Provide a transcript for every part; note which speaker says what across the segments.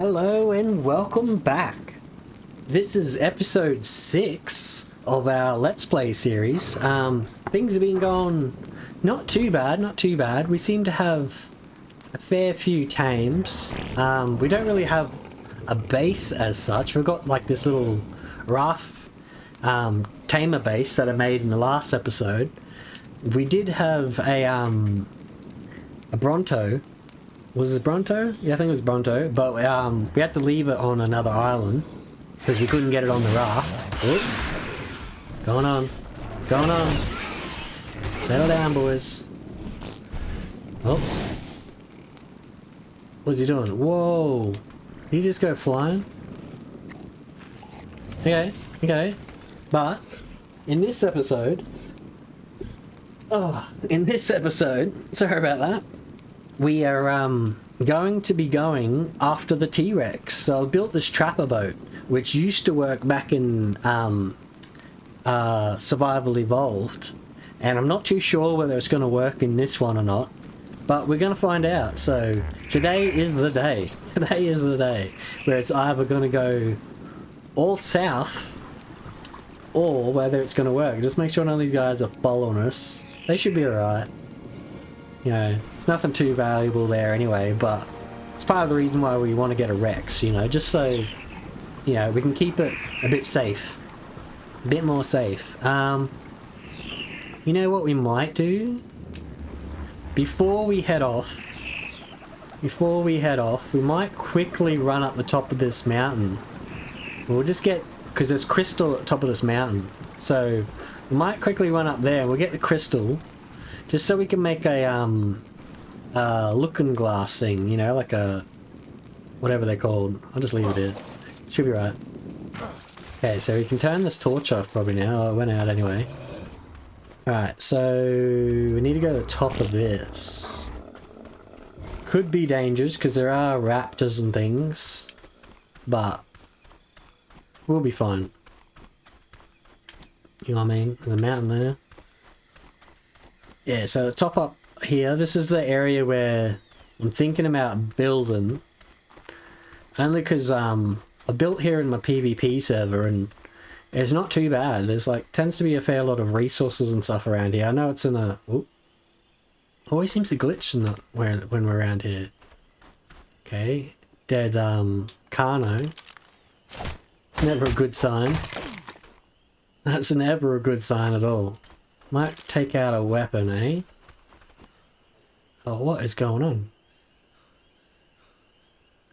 Speaker 1: Hello and welcome back. This is episode 6 of our Let's Play series. Things have been going not too bad. We seem to have a fair few tames. We don't really have a base as such. We've got like this little rough tamer base that I made in the last episode. We did have a Bronto. Was it Bronto? Yeah, I think it was Bronto. But we had to leave it on another island because we couldn't get it on the raft. Oop. What's going on? What's going on? Settle down, boys. Oh. What's he doing? Whoa. Did he just go flying? Okay. But in this episode... sorry about that. We are going to be going after the T-Rex. So I built this trapper boat, which used to work back in Survival Evolved. And I'm not too sure whether it's going to work in this one or not. But we're going to find out. So today is the day. Today is the day where it's either going to go all south or whether it's going to work. Just make sure none of these guys are following us. They should be alright. You know, it's nothing too valuable there anyway, but it's part of the reason why we want to get a Rex, you know, just so, you know, we can keep it a bit safe. A bit more safe. You know what we might do? Before we head off, we might quickly run up the top of this mountain. We'll just get, because there's crystal at the top of this mountain, so we might quickly run up there and we'll get the crystal. Just so we can make a looking glass thing, you know, like a... whatever they're called. I'll just leave it here. Should be right. Okay, so we can turn this torch off probably now. Oh, it went out anyway. Alright, so we need to go to the top of this. Could be dangerous because there are raptors and things. But we'll be fine. You know what I mean? The mountain there. Yeah, so the top up here, this is the area where I'm thinking about building. Only because I built here in my PvP server and it's not too bad. There's like, tends to be a fair lot of resources and stuff around here. I know it's in a... Ooh, always seems to glitch in the, when we're around here. Okay, dead Carno. Never a good sign. That's never a good sign at all. Might take out a weapon, eh? Oh, what is going on?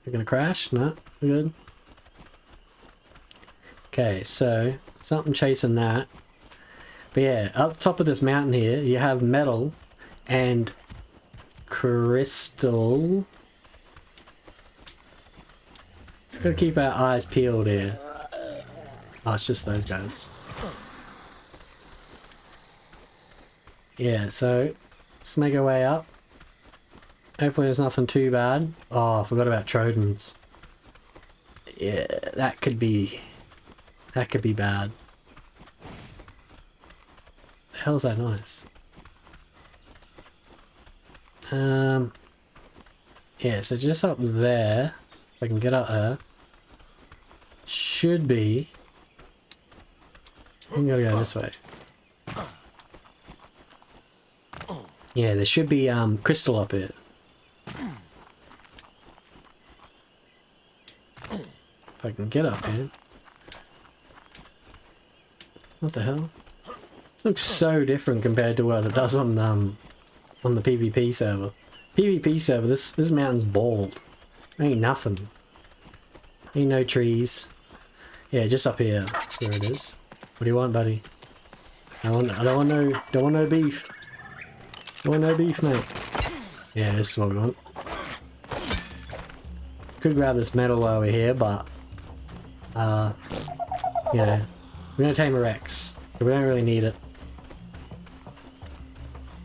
Speaker 1: You're gonna crash? No? Good. Okay, so something chasing that. But yeah, up the top of this mountain here, you have metal and crystal. Just gotta keep our eyes peeled here. Oh, it's just those guys. Yeah, so let's make our way up. Hopefully there's nothing too bad. Oh, I forgot about Trodents. Yeah, that could be bad. The hell's that noise? Yeah, so just up there, if I can get up there, should be... I'm gonna go this way. Yeah, there should be crystal up here. If I can get up here. What the hell? This looks so different compared to what it does on the PvP server. PvP server, this mountain's bald. Ain't nothing. Ain't no trees. Yeah, just up here. That's where it is. What do you want, buddy? I don't want no beef. I want no beef, mate. Yeah, this is what we want. Could grab this metal while we're here, but... yeah. We're gonna tame a Rex. We don't really need it.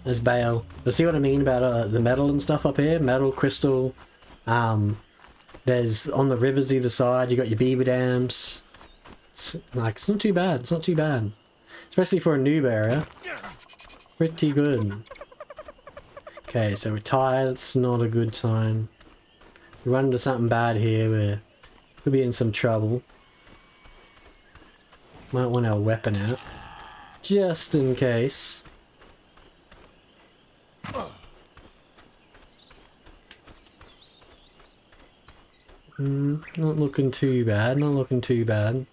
Speaker 1: There's bail. But see what I mean about the metal and stuff up here? Metal, crystal. There's on the rivers either side, you got your beaver dams. It's not too bad. It's not too bad. Especially for a noob area. Pretty good. Okay, so we're tired. It's not a good sign. run into something bad here, we could be in some trouble. Might want our weapon out, just in case. Not looking too bad, not looking too bad.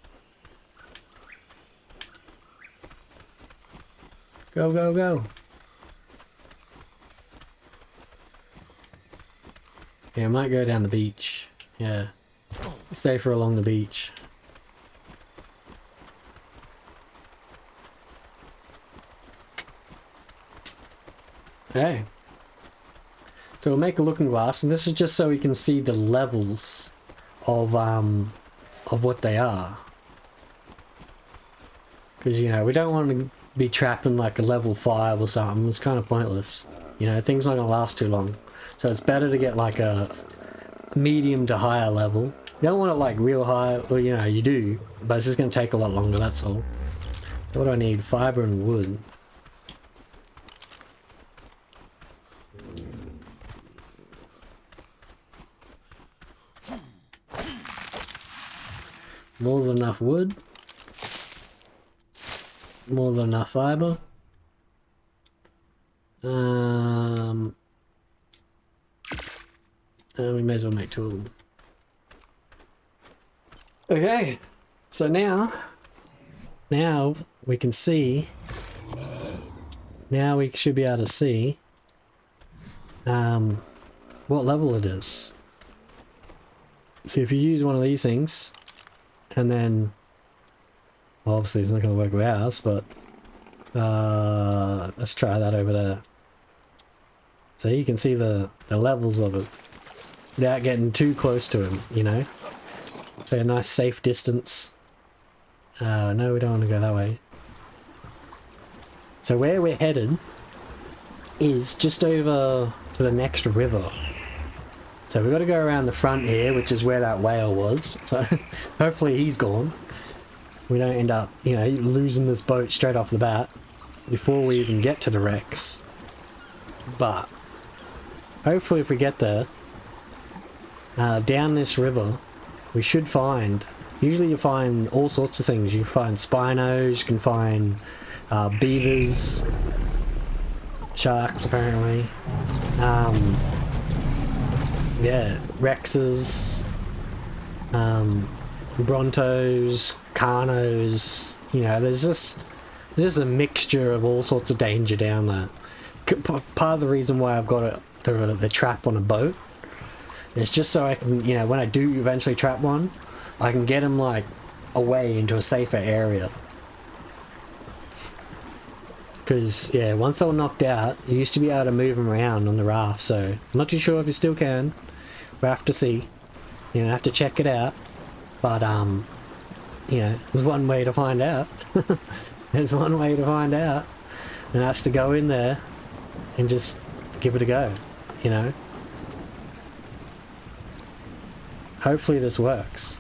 Speaker 1: Go, go, go. Yeah, I might go down the beach. Yeah. Safer along the beach. Okay. So we'll make a looking glass, and this is just so we can see the levels of what they are. Because, you know, we don't want to be trapped in like a level 5 or something. It's kind of pointless. You know, things not going to last too long. So it's better to get like a medium to higher level. You don't want it like real high, or you know, you do, but it's just going to take a lot longer, that's all. So what do I need? Fiber and wood. More than enough wood. More than enough fiber. And we may as well make 2 of them. Okay, so now we can see. Now we should be able to see what level it is. So if you use one of these things, and then, well, obviously it's not going to work with ours, but let's try that over there. So you can see the levels of it without getting too close to him, you know? So a nice safe distance. No, we don't want to go that way. So where we're headed is just over to the next river. So we've got to go around the front here, which is where that whale was. So hopefully he's gone. We don't end up, you know, losing this boat straight off the bat before we even get to the wrecks. But hopefully if we get there, down this river, we should find, usually you find all sorts of things. You find spinos, you can find beavers, sharks apparently. Yeah, Rexes, Brontos, Carnos, you know, there's just a mixture of all sorts of danger down there. Part of the reason why I've got the trap on a boat is just so I can, you know, when I do eventually trap one, I can get them like away into a safer area. Because, yeah, once they were knocked out, you used to be able to move them around on the raft, so I'm not too sure if you still can. We'll have to see. You know, have to check it out. But, you know, there's one way to find out. There's one way to find out. And that's to go in there and just give it a go, you know. Hopefully this works.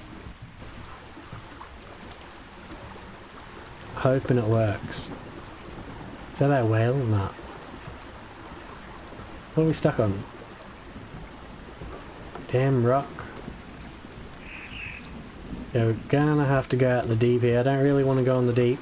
Speaker 1: Hoping it works. Is that a whale? No. What are we stuck on? Damn rock. Yeah, we're gonna have to go out in the deep here. I don't really want to go in the deep.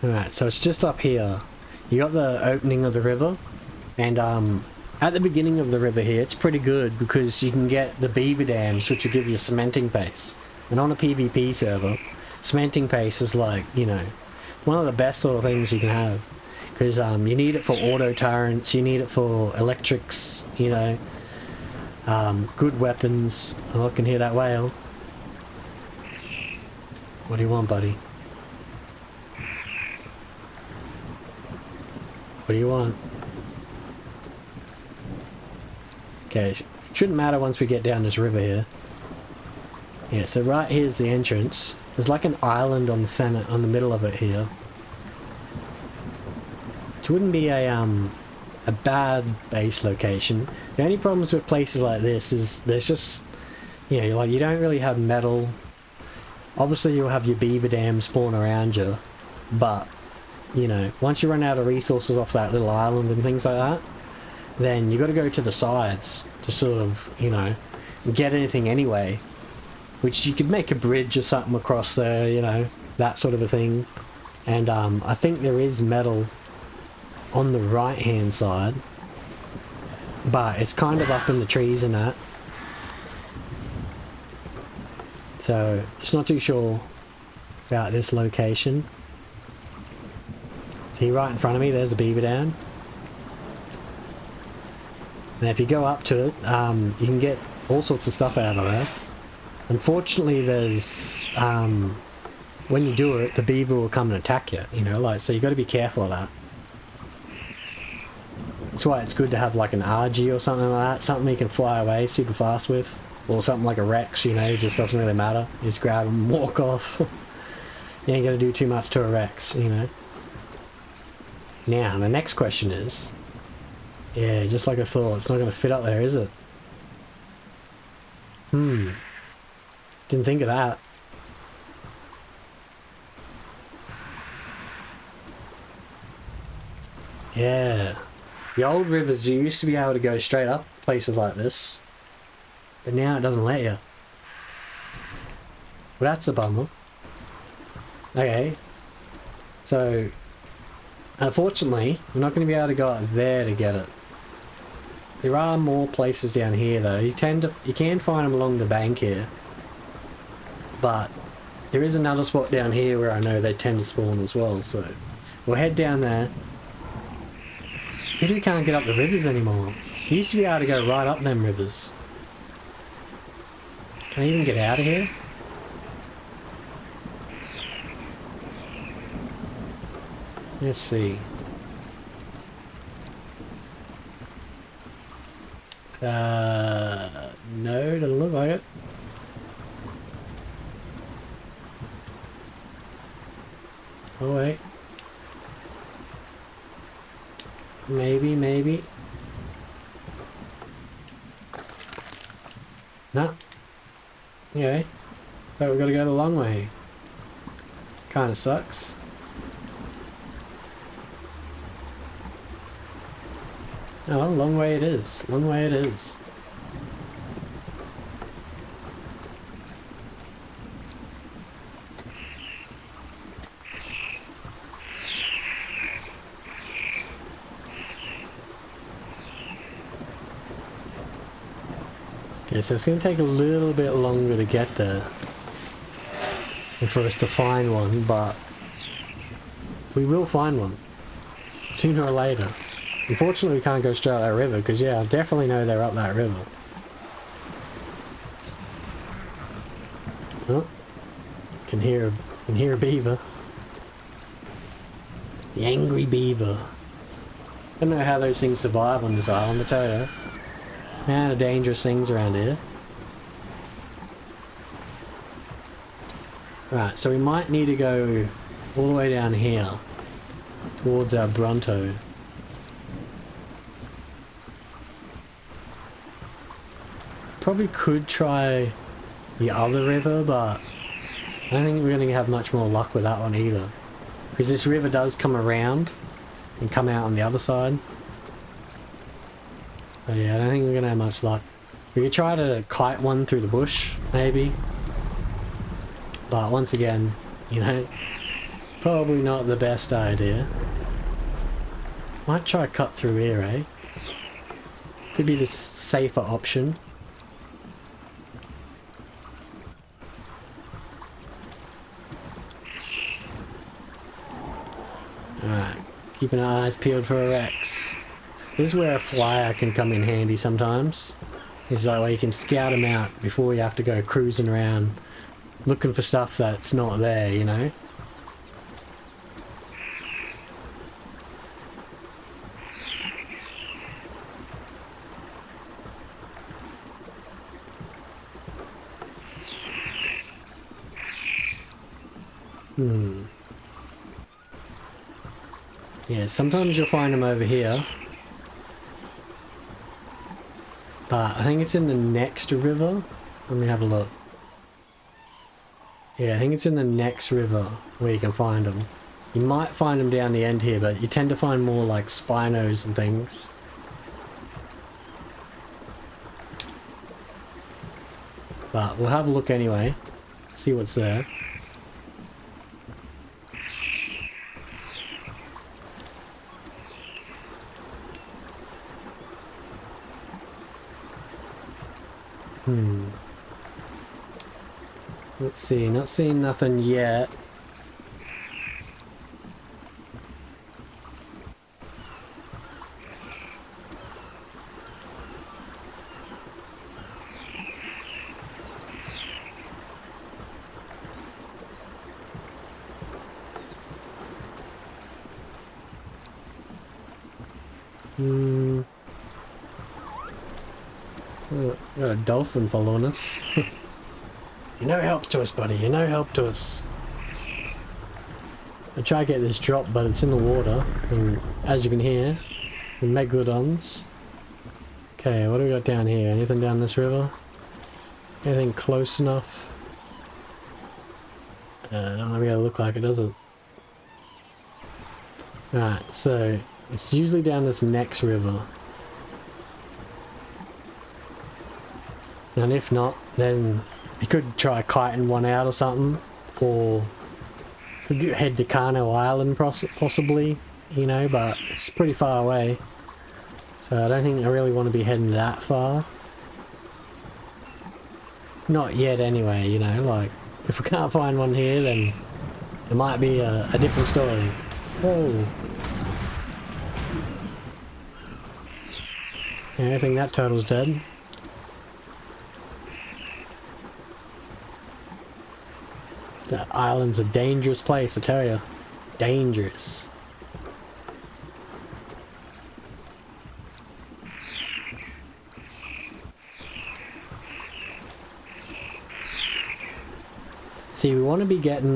Speaker 1: Alright, so it's just up here. You got the opening of the river, and at the beginning of the river here, it's pretty good because you can get the beaver dams, which will give you cementing paste. And on a PvP server, cementing paste is like, you know, one of the best sort of things you can have. Because you need it for auto turrets, you need it for electrics, you know, good weapons. Oh, I can hear that whale. What do you want, buddy? What do you want? Okay, shouldn't matter once we get down this river here. Yeah, so right here's the entrance. There's like an island on the middle of it here. Which wouldn't be a bad base location. The only problems with places like this is there's just, you know, like you don't really have metal. Obviously you'll have your beaver dam spawn around you, but, you know, once you run out of resources off that little island and things like that, then you got to go to the sides to sort of, you know, get anything anyway. Which you could make a bridge or something across there, you know, that sort of a thing. And I think there is metal on the right hand side, but it's kind of up in the trees and that. So just not too sure about this location. See, right in front of me there's a beaver dam. And if you go up to it, you can get all sorts of stuff out of there. Unfortunately, there's when you do it, the beaver will come and attack you, you know, like, so you got to be careful of that. That's why it's good to have like an RG or something like that, something you can fly away super fast with, or something like a Rex, you know, it just doesn't really matter. You just grab them and walk off. You ain't gonna do too much to a Rex, you know. Now, the next question is, yeah, just like I thought, it's not gonna fit up there, is it? Didn't think of that. Yeah. The old rivers, you used to be able to go straight up places like this, but now it doesn't let you. Well, that's a bummer. Okay. So, unfortunately, we're not going to be able to go up there to get it. There are more places down here though. You can find them along the bank here. But there is another spot down here where I know they tend to spawn as well, so we'll head down there. Maybe we can't get up the rivers anymore. We used to be able to go right up them rivers. Can I even get out of here? Let's see. No, doesn't look like it. Oh wait. Maybe. No. Okay. So we've got to go the long way. Kinda sucks. Oh, long way it is. Long way it is. Okay, so it's going to take a little bit longer to get there and for us to find one, but we will find one sooner or later. Unfortunately, we can't go straight up that river because, yeah, I definitely know they're up that river. Oh, can hear a beaver. The angry beaver. I don't know how those things survive on this island, I tell you. And the dangerous things around here. Right, so we might need to go all the way down here towards our Bronto. Probably could try the other river, but I don't think we're going to have much more luck with that one either. Because this river does come around and come out on the other side. But yeah, I don't think we're going to have much luck. We could try to kite one through the bush, maybe. But once again, you know, probably not the best idea. Might try cut through here, eh? Could be the safer option. Alright, keeping our eyes peeled for a Rex. This is where a flyer can come in handy sometimes. It's like where you can scout them out before you have to go cruising around looking for stuff that's not there, you know? Yeah, sometimes you'll find them over here. But I think it's in the next river. Let me have a look. Yeah, I think it's in the next river where you can find them. You might find them down the end here, but you tend to find more like spinos and things. But we'll have a look anyway, see what's there. Let's see, not seeing nothing yet. Oh, got a dolphin following us. You're no help to us, buddy. You're no help to us. I try to get this drop, but it's in the water. And as you can hear, the megalodons. Okay, what do we got down here? Anything down this river? Anything close enough? I don't really look like it, does it? Alright, so it's usually down this next river. And if not, then you could try kiting one out or something, or head to Carno Island possibly, you know, but it's pretty far away. So I don't think I really want to be heading that far. Not yet anyway, you know, like, if we can't find one here, then it might be a different story. Whoa. Yeah, I think that turtle's dead. That island's a dangerous place, I tell you. Dangerous. See, we want to be getting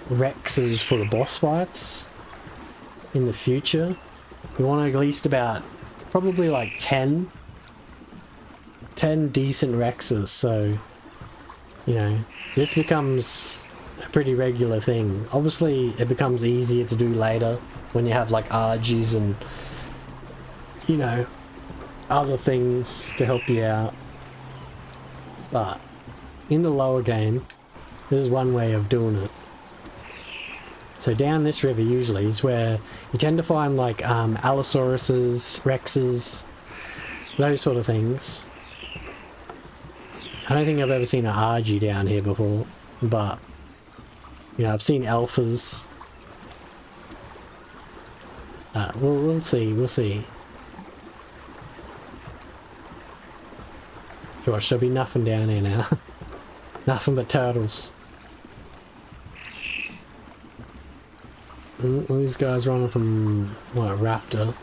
Speaker 1: Rexes for the boss fights in the future. We want at least about probably like 10 decent Rexes, so you know, this becomes a pretty regular thing. Obviously it becomes easier to do later when you have like RGs and, you know, other things to help you out. But in the lower game, this is one way of doing it. So down this river usually is where you tend to find like Allosauruses, Rexes, those sort of things. I don't think I've ever seen an RG down here before, but you know, I've seen alphas. We'll see, we'll see. Gosh, there'll be nothing down here now. Nothing but turtles. All these guys running from, what, a raptor?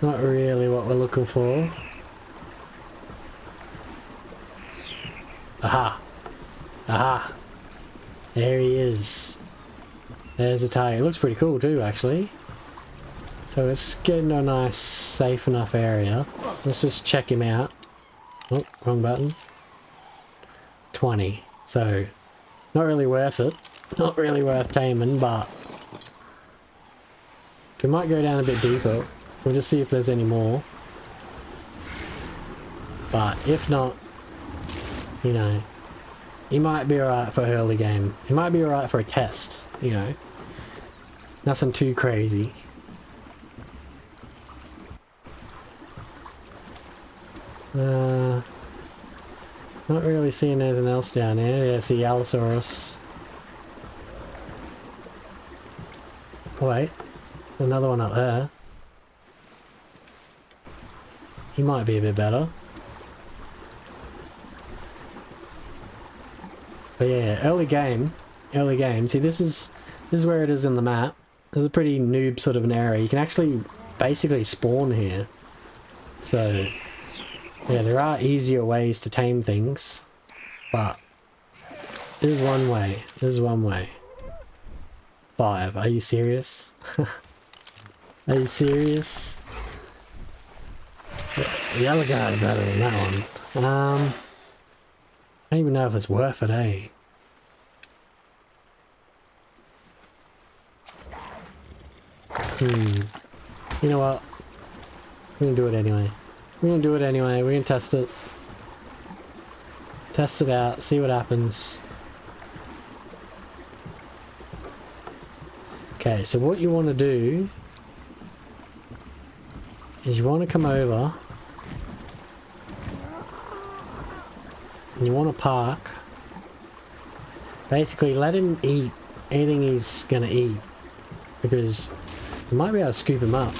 Speaker 1: Not really what we're looking for. Aha! Aha! There he is. There's a target. It looks pretty cool too, actually. So it's getting to a nice, safe enough area. Let's just check him out. Oh, wrong button. 20. So, not really worth it. Not really worth taming, but we might go down a bit deeper. We'll just see if there's any more. But if not, you know, he might be alright for early game. He might be alright for a test, you know. Nothing too crazy. Not really seeing anything else down here. Yeah, I see Allosaurus. Wait, another one up there. He might be a bit better. But yeah, early game. See, this is where it is in the map. There's a pretty noob sort of an area. You can actually basically spawn here. So yeah, there are easier ways to tame things, but this is one way. This is one way. 5. Are you serious? Are you serious? The other guy's better than that one. I don't even know if it's worth it, eh? You know what? We're gonna do it anyway. We're gonna do it anyway. We're gonna test it. Test it out, see what happens. Okay, so what you want to do is you want to come over and you want to park. Basically, let him eat anything he's gonna eat, because you might be able to scoop him up.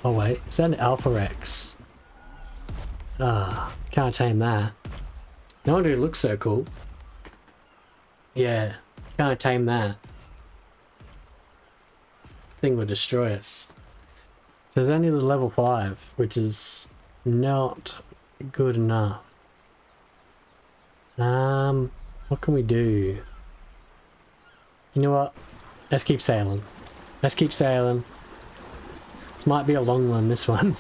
Speaker 1: Oh wait, is that an Alpha Rex? Ah, can't tame that. No wonder it looks so cool. Yeah, can't tame that. Thing would destroy us. So there's only the level 5, which is not good enough. What can we do? You know what? Let's keep sailing. Let's keep sailing. This might be a long one, this one.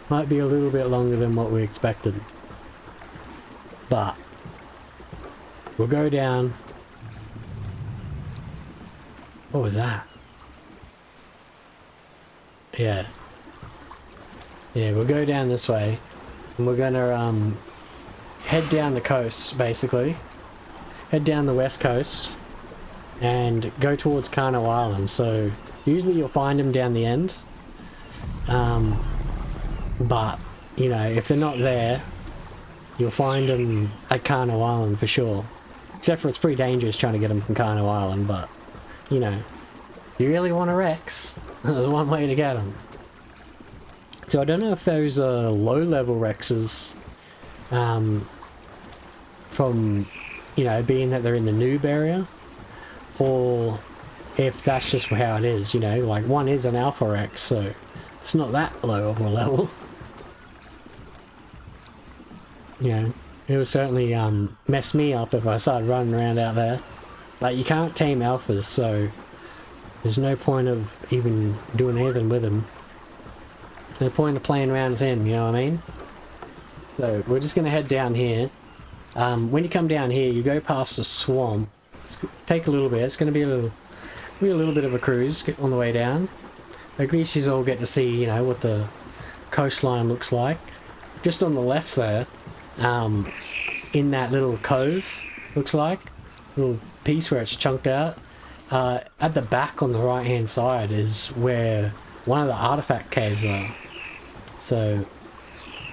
Speaker 1: Might be a little bit longer than what we expected. But we'll go down. What was that? Yeah. Yeah, we'll go down this way. And we're gonna head down the coast, basically. Head down the west coast and go towards Carno Island. So usually you'll find them down the end. But, you know, if they're not there, you'll find them at Carno Island for sure. Except for it's pretty dangerous trying to get them from Carno Island, but, you know, if you really want a Rex, there's one way to get them. So I don't know if those are low-level Rexes, from, you know, being that they're in the noob area, or if that's just how it is, you know, like one is an Alpha Rex, so it's not that low of a level. You know, it would certainly mess me up if I started running around out there. But you can't tame alphas, so there's no point of even doing anything with him. No point of playing around with him, you know what I mean? So we're just going to head down here. When you come down here, you go past the swamp. Take a little bit. It's going to be a little bit of a cruise on the way down. At least you all get to see, you know, what the coastline looks like. Just on the left there, in that little cove, looks like, little piece where it's chunked out. At the back on the right hand side is where one of the artifact caves are. So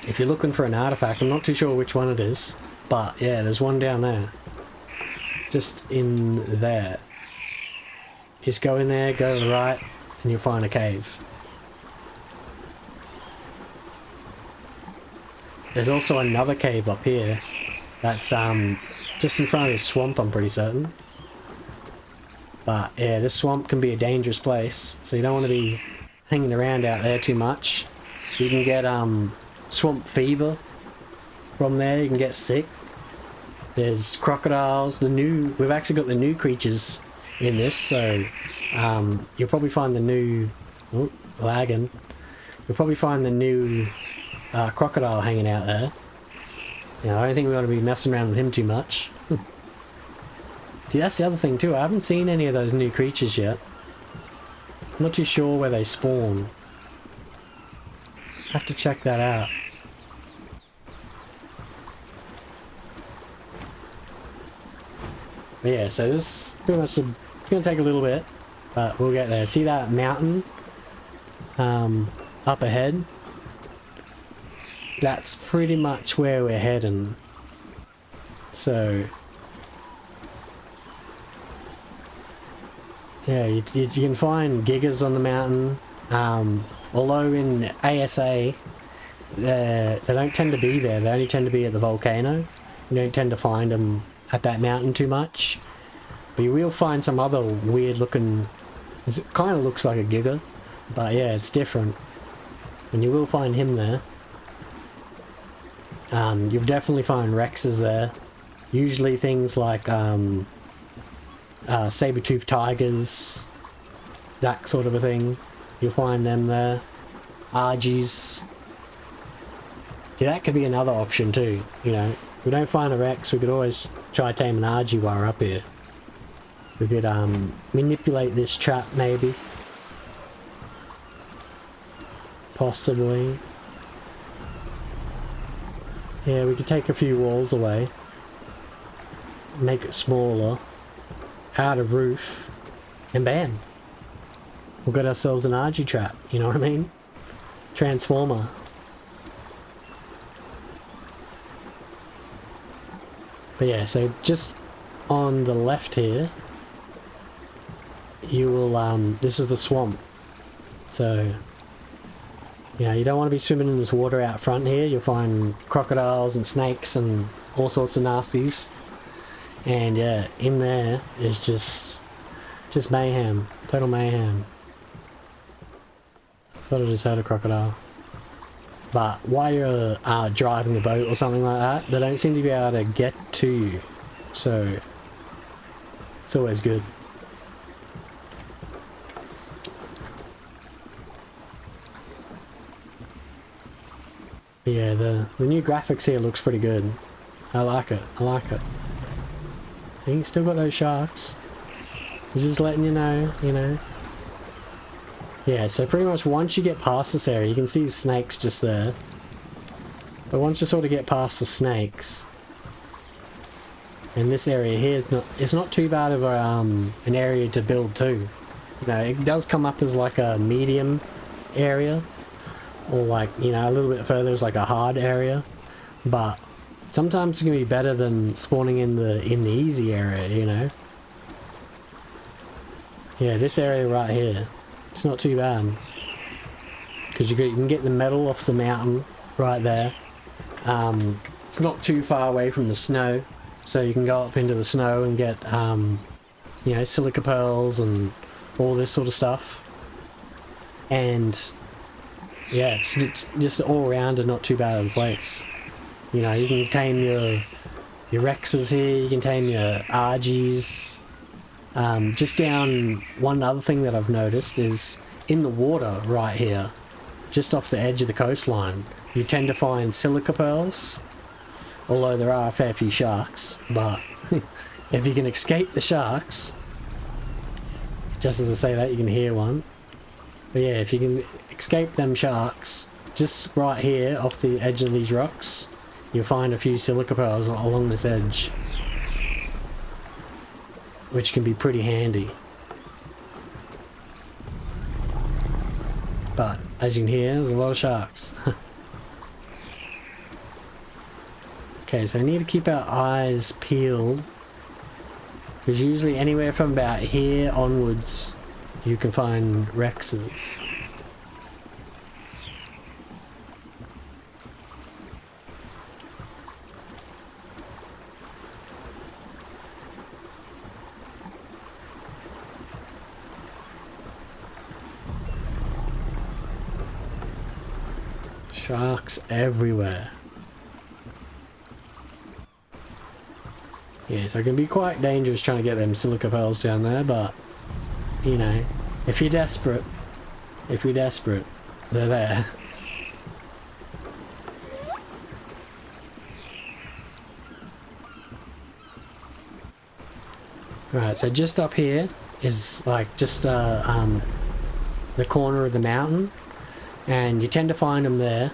Speaker 1: if you're looking for an artifact, I'm not too sure which one it is, but yeah, there's one down there. Just in there. Just go in there, go to the right, and you'll find a cave. There's also another cave up here that's just in front of the swamp, I'm pretty certain. But yeah, this swamp can be a dangerous place, so you don't want to be hanging around out there too much. You can get swamp fever from there, you can get sick. There's crocodiles, we've actually got the new creatures in this, so you'll probably find the new, lagging. You'll probably find the new crocodile hanging out there. You know, I don't think we want to be messing around with him too much. See, that's the other thing too, I haven't seen any of those new creatures yet. I'm not too sure where they spawn. Have to check that out. But yeah, so this is pretty much it's going to take a little bit, but we'll get there. See that mountain up ahead? That's pretty much where we're heading. So yeah, you can find gigas on the mountain. Although in ASA they don't tend to be there, they only tend to be at the volcano. You don't tend to find them at that mountain too much. But you will find some other weird looking, it kind of looks like a giga, but yeah, it's different. And you will find him there. You'll definitely find Rexes there. Usually things like saber-toothed tigers, that sort of a thing. You'll find them there. Argies. Yeah, that could be another option too, you know. we don't find a Rex, we could always try tame an Argy while we're up here. We could manipulate this trap maybe. Possibly. Yeah, we could take a few walls away. Make it smaller. Add a roof. And bam! We've got ourselves an Argy trap, you know what I mean? Transformer. But yeah, so just on the left here, you will, this is the swamp. So, you know, you don't want to be swimming in this water out front here. You'll find crocodiles and snakes and all sorts of nasties. And yeah, in there is just mayhem. Total mayhem. I thought I just heard a crocodile. But while you're driving the boat or something like that, they don't seem to be able to get to you. So, it's always good. But yeah, the new graphics here looks pretty good. I like it. I like it. See, you still got those sharks. Just letting you know, you know. Yeah, so pretty much once you get past this area, you can see snakes just there. But once you sort of get past the snakes, and this area here it's not too bad of a, an area to build too. You know, it does come up as like a medium area, or like, you know, a little bit further is like a hard area. But sometimes it's gonna be better than spawning in the easy area, you know. Yeah, this area right here, it's not too bad. Because you can get the metal off the mountain right there. It's not too far away from the snow, so you can go up into the snow and get, you know, silica pearls and all this sort of stuff. And yeah, it's just all around and not too bad of a place. You know, you can tame your Rexes here, you can tame your Argies. Just down, one other thing that I've noticed is in the water right here, just off the edge of the coastline, you tend to find silica pearls, although there are a fair few sharks. But if you can escape the sharks, just as I say that, you can hear one. But yeah, if you can escape them sharks, just right here off the edge of these rocks, you'll find a few silica pearls along this edge, which can be pretty handy. But as you can hear, there's a lot of sharks. Okay, so I need to keep our eyes peeled, because usually anywhere from about here onwards you can find Rexes. Sharks everywhere. Yeah, so it can be quite dangerous trying to get them silica pearls down there, but, you know, if you're desperate, they're there. Right, so just up here is like just the corner of the mountain, and you tend to find them there.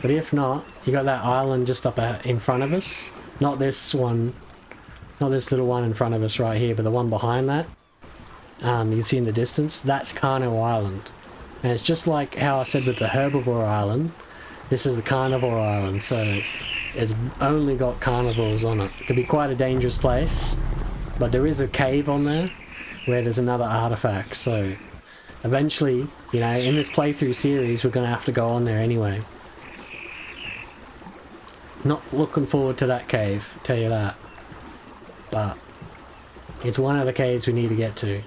Speaker 1: But if not, you got that island just up in front of us. Not this one, not this little one in front of us right here, but the one behind that. You can see in the distance, that's Carnivore Island. And it's just like how I said with the Herbivore Island, this is the Carnivore Island, so it's only got carnivores on it. It could be quite a dangerous place, but there is a cave on there where there's another artifact, so eventually, you know, in this playthrough series, we're going to have to go on there anyway. Not looking forward to that cave, tell you that. But it's one of the caves we need to get to.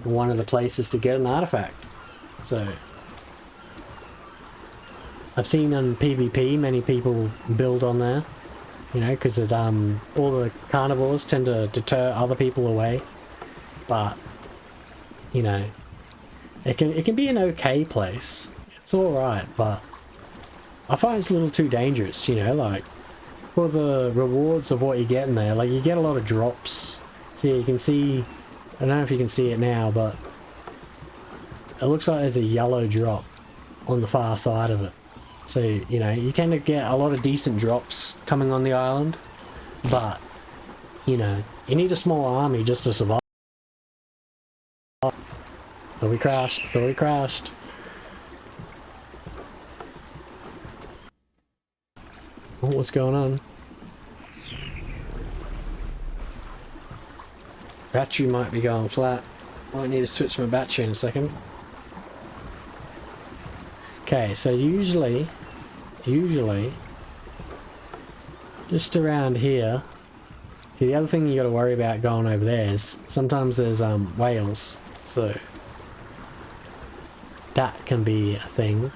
Speaker 1: One of the places to get an artifact. So I've seen on PvP many people build on there, you know, because all the carnivores tend to deter other people away. But you know, it can be an okay place. It's all right, but I find it's a little too dangerous, you know, like, for the rewards of what you get in there. Like, you get a lot of drops. So you can see, I don't know if you can see it now, but it looks like there's a yellow drop on the far side of it. So, you know, you tend to get a lot of decent drops coming on the island, but, you know, you need a small army just to survive. So we crashed, so we crashed. Oh, what's going on? Battery might be going flat. Might need to switch my battery in a second. Okay, so usually, just around here. See, the other thing you got to worry about going over there is sometimes there's whales, so that can be a thing.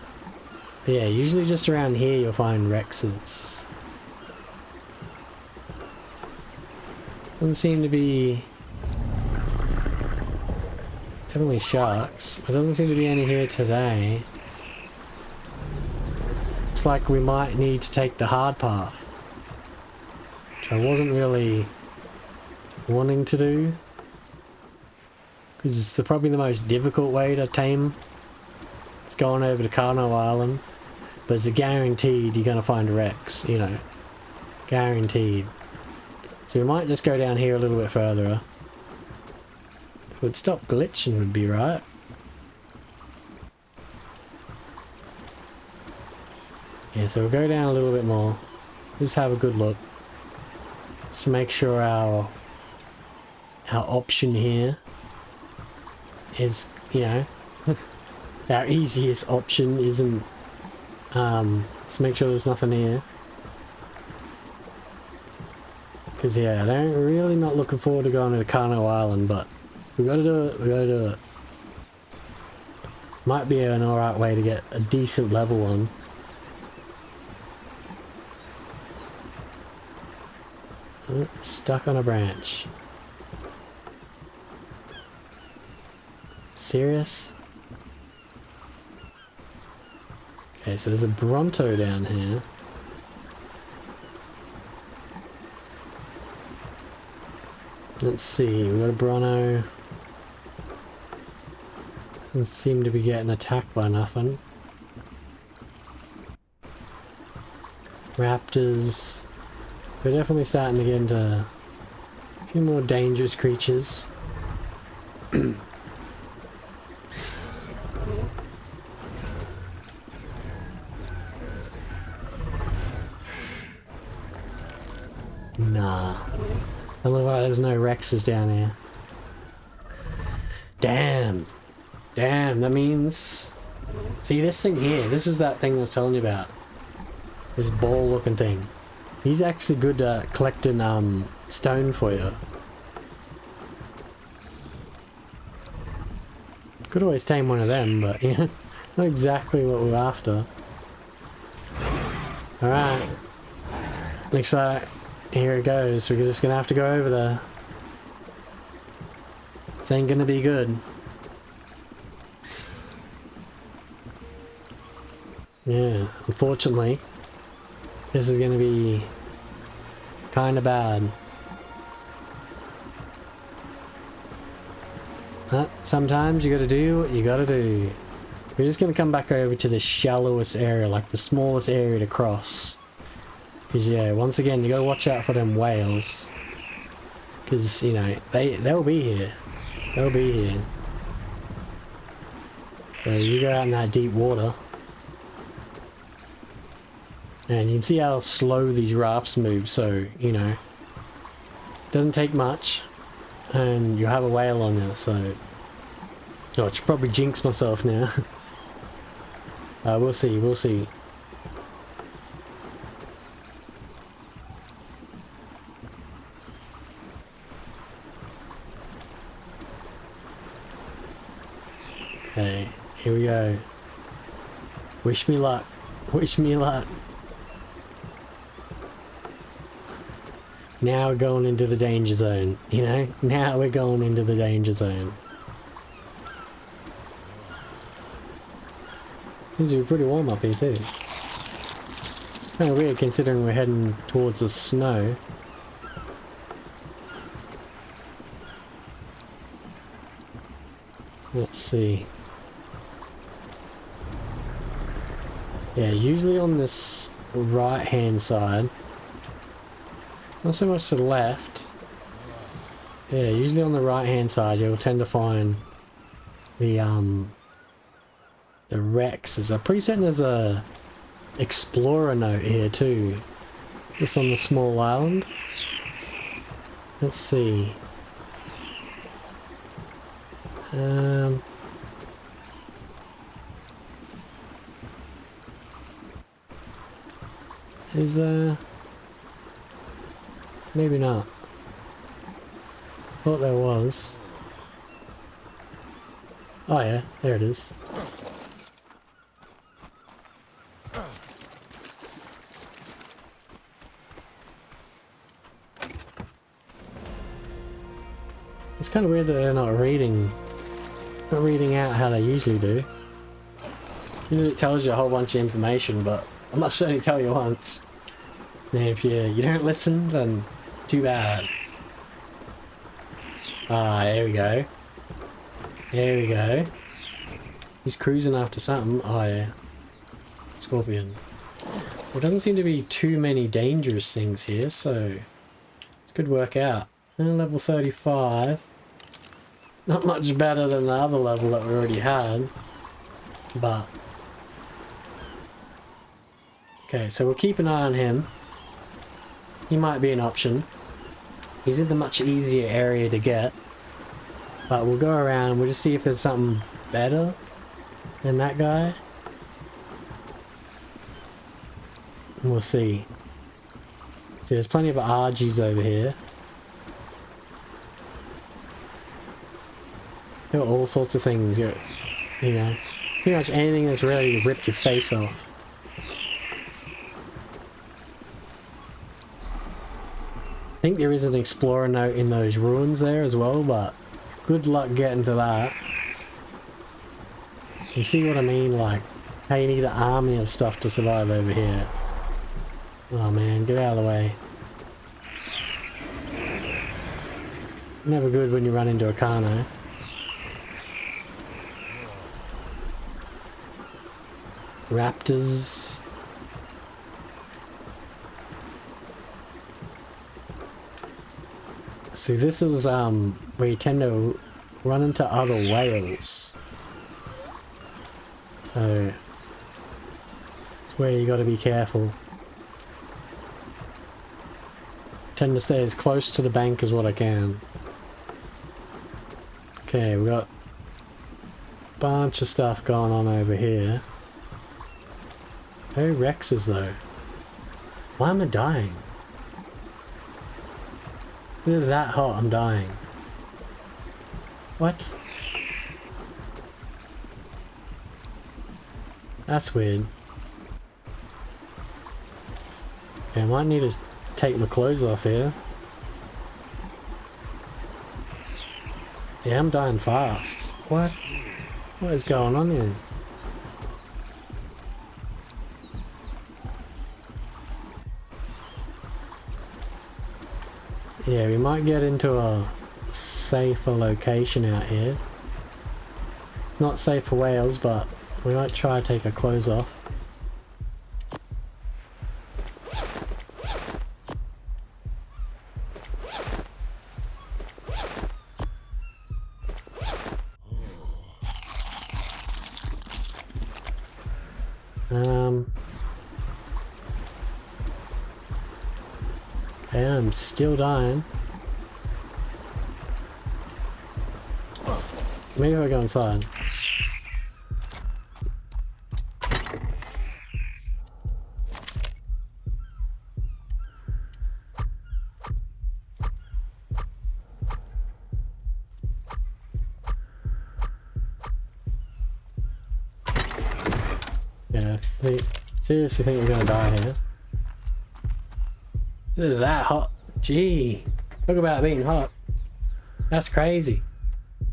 Speaker 1: But yeah, usually just around here you'll find Rexes. Doesn't seem to be... Definitely sharks, but doesn't seem to be any here today. Looks like we might need to take the hard path, which I wasn't really wanting to do, because it's probably the most difficult way to tame. It's going over to Carno Island, but it's a guaranteed you're going to find a Rex, you know, guaranteed. So we might just go down here a little bit further. It would stop glitching would be right. Yeah, so we'll go down a little bit more. Just have a good look. Just to make sure our option here is, you know, our easiest option isn't, just make sure there's nothing here. Because yeah, I'm really not looking forward to going to Carno Island, but we gotta do it, we gotta do it. Might be an alright way to get a decent level on. Oh, stuck on a branch. Serious? Okay, so there's a Bronto down here. Let's see, we got a Bronto. Doesn't seem to be getting attacked by nothing. Raptors. We're definitely starting to get into a few more dangerous creatures. Nah. I look like there's no Rexes down here. Damn. Damn, that means... See, this thing here, this is that thing I was telling you about. This ball looking thing. He's actually good at collecting stone for you. Could always tame one of them, but you know, not exactly what we're after. Alright. Looks like here it goes. We're just gonna have to go over there. This ain't gonna be good. Yeah, unfortunately, this is gonna be kinda bad. But sometimes you gotta do what you gotta do. We're just gonna come back over to the shallowest area, like the smallest area to cross. Because yeah, once again, you gotta watch out for them whales. Because, you know, they'll be here. They'll be here. So you go out in that deep water. And you can see how slow these rafts move, so, you know, doesn't take much. And you have a whale on you, so... Oh, I should probably jinx myself now. We'll see, we'll see. Okay, here we go. Wish me luck. Wish me luck. Now we're going into the danger zone, you know? Now we're going into the danger zone. Seems to be pretty warm up here too. Kind of weird considering we're heading towards the snow. Let's see. Yeah, usually on this right hand side. Not so much to the left. Yeah, usually on the right hand side you'll tend to find the Rexes. I'm pretty certain there's a explorer note here too. Just on the small island. Let's see. Is there? Maybe not. Thought there was. Oh yeah, there it is. It's kind of weird that they're not reading out how they usually do. Usually it tells you a whole bunch of information, but I must only tell you once. And if you don't listen, then too bad. Ah, there we go. There we go. He's cruising after something. Oh yeah. Scorpion. There doesn't seem to be too many dangerous things here, so this could work out. And level 35. Not much better than the other level that we already had. But okay, so we'll keep an eye on him. He might be an option. He's in the much easier area to get. But we'll go around, we'll just see if there's something better than that guy. And we'll see. See, there's plenty of RGs over here. There are all sorts of things, you know, pretty much anything that's ready to rip your face off. I think there is an explorer note in those ruins there as well, but good luck getting to that. You see what I mean? Like, how you need an army of stuff to survive over here. Oh man, get out of the way. Never good when you run into a carno. Raptors. See, this is where you tend to run into other whales. So it's where you got to be careful. Tend to stay as close to the bank as what I can. Okay, we got a bunch of stuff going on over here. No Rexes though. Why am I dying? It's that hot, I'm dying. What? That's weird. Okay, I might need to take my clothes off here. Yeah, I'm dying fast. What? What is going on here? Yeah, we might get into a safer location out here. Not safe for whales, but we might try to take our clothes off. Okay, I'm still dying. Maybe if I go inside. Yeah, I seriously think we're gonna die here. Look at that hot. Gee, talk about being hot. That's crazy.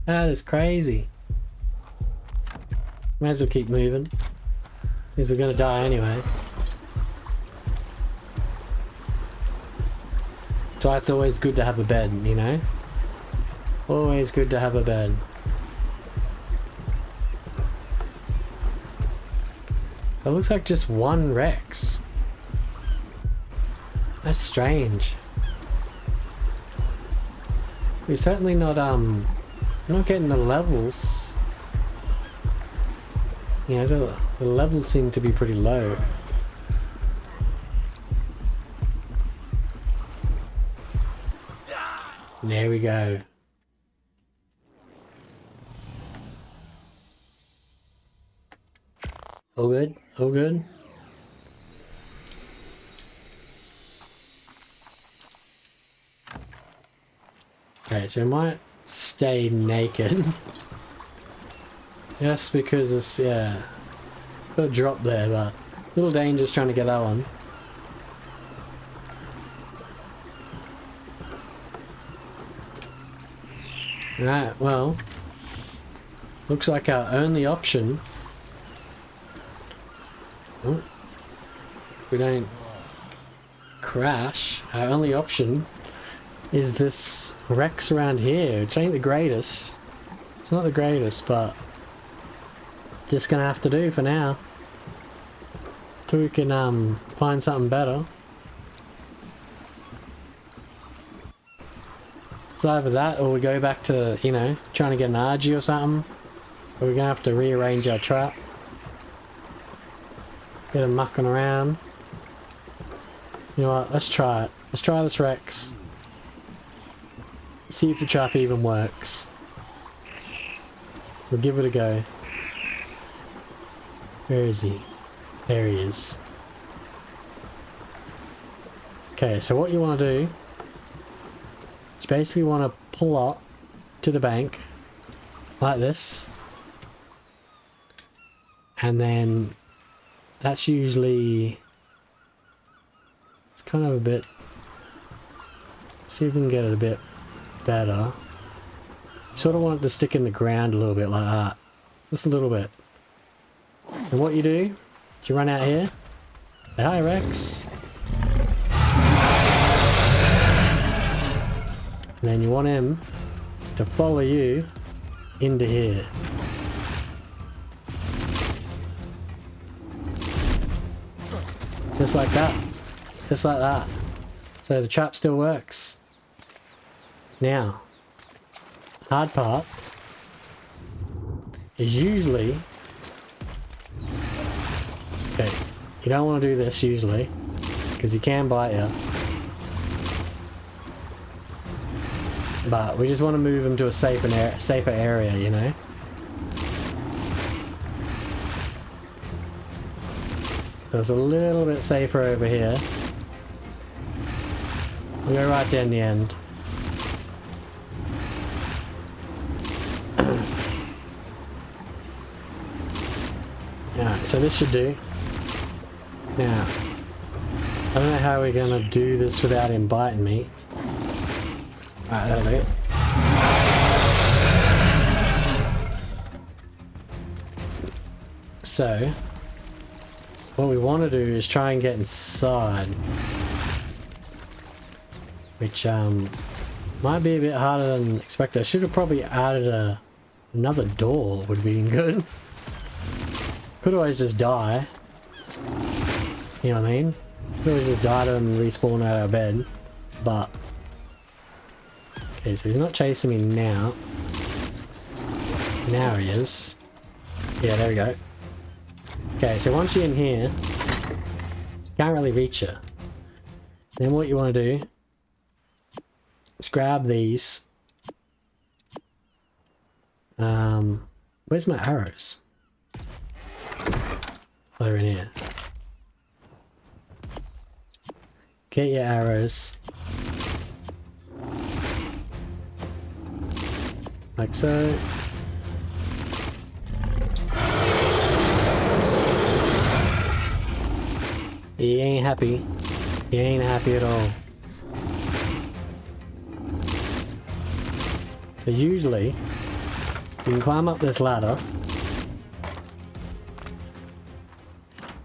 Speaker 1: That is crazy. Might as well keep moving, since we're gonna die anyway. So it's always good to have a bed, you know? Always good to have a bed. So it looks like just one Rex. That's strange. We're certainly not getting the levels. You know, the levels seem to be pretty low. There we go. All good? All good? Okay, so I might stay naked. Just because it's, yeah, got a drop there, but a little dangerous trying to get that one. Right, well, looks like our only option, oh, if we don't crash, our only option is this Rex around here, which ain't the greatest. It's not the greatest, but just gonna have to do for now. Till we can find something better. It's either that or we go back to, you know, trying to get an RG or something. Or we're gonna have to rearrange our trap. Get him mucking around. You know what, let's try it. Let's try this Rex. See if the trap even works. We'll give it a go. Where is he? There he is. Okay, so what you want to do is basically want to pull up to the bank like this, and then that's usually, it's kind of a bit, see if we can get it a bit better. Sort of want it to stick in the ground a little bit like that, just a little bit. And what you do is you run out here, say hi Rex, and then you want him to follow you into here. Just like that. Just like that. So the trap still works. Now, hard part is usually, okay, you don't want to do this usually, because he can bite you. But we just want to move him to a safer area, you know? So it's a little bit safer over here. We'll go right down the end. Alright, so this should do. Now, I don't know how we're gonna do this without him biting me. Alright, that'll do it. So, what we want to do is try and get inside. Which, might be a bit harder than expected. I should have probably added another door, would have been good. Could always just die. You know what I mean? Could always just die to him and respawn out of bed. But, okay, so he's not chasing me now. Now he is. Yeah, there we go. Okay, so once you're in here, can't really reach you. Then what you want to do is grab these. Where's my arrows? Oh, they're in here. Get your arrows. Like so. He ain't happy. He ain't happy at all. So usually, you can climb up this ladder.